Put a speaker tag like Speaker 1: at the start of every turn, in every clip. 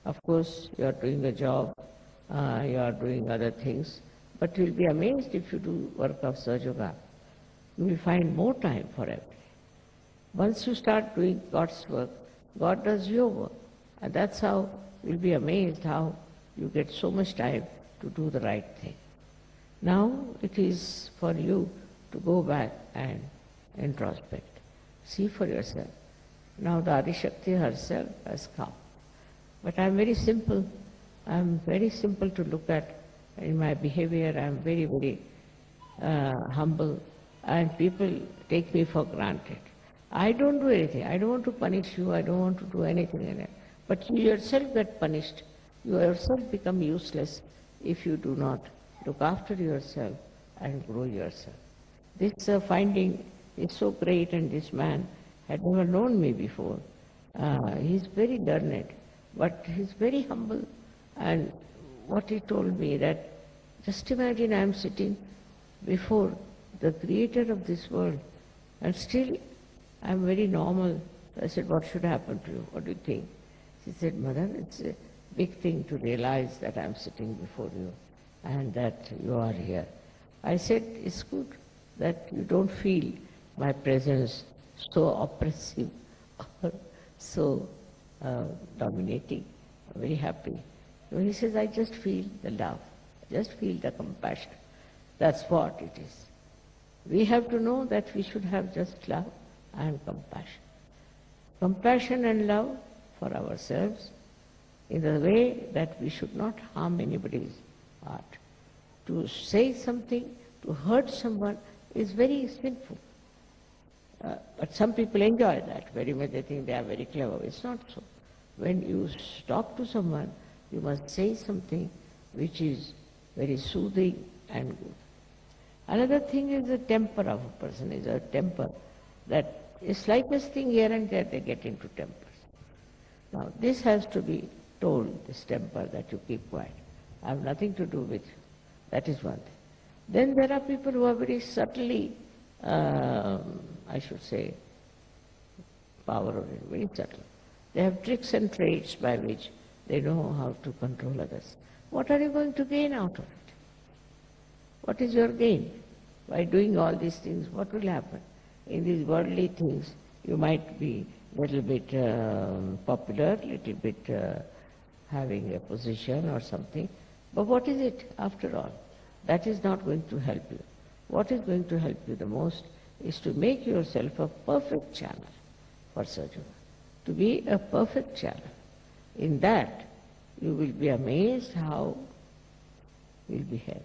Speaker 1: Of course, you are doing a job, you are doing other things, but you will be amazed if you do work of Sahaja Yoga. You will find more time for everything. Once you start doing God's work, God does your work. And that's how you'll be amazed how you get so much time to do the right thing. Now it is for you to go back and introspect. See for yourself. Now the Adishakti herself has come. But I'm very simple. I'm very simple to look at in my behavior. I'm very, very humble, and people take me for granted. I don't do anything. I don't want to punish you. I don't want to do anything in it. But you yourself get punished. You yourself become useless if you do not look after yourself and grow yourself. This finding is so great, and this man had never known me before. He's very learned, but he's very humble. And what he told me that, just imagine I'm sitting before the creator of this world, and still I'm very normal. I said, what should happen to you? What do you think? She said, Mother, it's a big thing to realize that I'm sitting before you and that you are here. I said, it's good that you don't feel my presence so oppressive or so dominating. I'm very happy. So he says, I just feel the love, just feel the compassion. That's what it is. We have to know that we should have just love and compassion. Compassion and love for ourselves in the way that we should not harm anybody's heart. To say something, to hurt someone is very sinful. But some people enjoy that very much. They think they are very clever. It's not so. When you talk to someone, you must say something which is very soothing and good. Another thing is the temper of a person, is a temper that is slightest thing here and there they get into tempers. Now this has to be told, this temper, that you keep quiet. I have nothing to do with you. That is one thing. Then there are people who are very subtly, I should say, power-oriented, very subtle. They have tricks and traits by which they know how to control others. What are you going to gain out of it? What is your gain? By doing all these things, what will happen? In these worldly things, you might be a little bit popular, a little bit having a position or something. But what is it after all? That is not going to help you. What is going to help you the most is to make yourself a perfect channel for Sahaja. To be a perfect channel. In that, you will be amazed how you will be helped.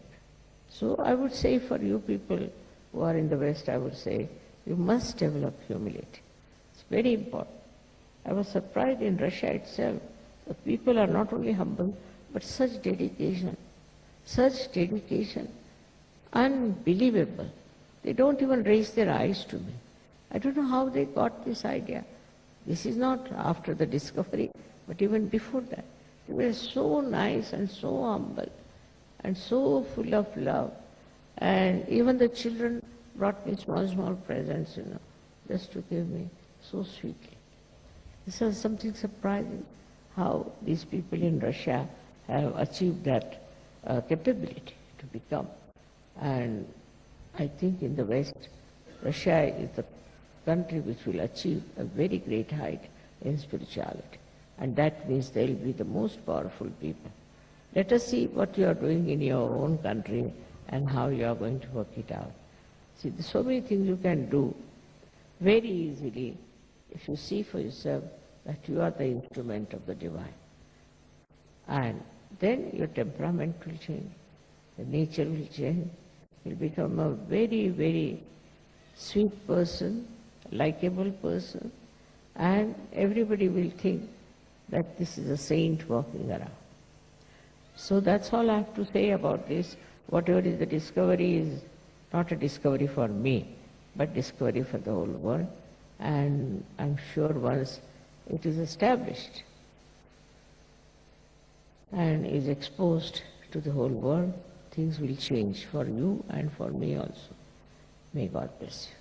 Speaker 1: So I would say for you people who are in the West, I would say, you must develop humility. It's very important. I was surprised in Russia itself. The people are not only humble, but such dedication, unbelievable. They don't even raise their eyes to me. I don't know how they got this idea. This is not after the discovery, but even before that. They were so nice and so humble and so full of love. And even the children brought me small presents, just to give me so sweetly. This was something surprising, how these people in Russia have achieved that capability to become. And I think in the West, Russia is the country which will achieve a very great height in spirituality. And that means they will be the most powerful people. Let us see what you are doing in your own country and how you are going to work it out. See, there's so many things you can do very easily if you see for yourself that you are the instrument of the divine. And then your temperament will change, the nature will change. You'll become a very, very sweet person, likable person, and everybody will think that this is a saint walking around. So that's all I have to say about this. Whatever is the discovery is not a discovery for me, but discovery for the whole world. And I'm sure once it is established and is exposed to the whole world, things will change for you and for me also. May God bless you.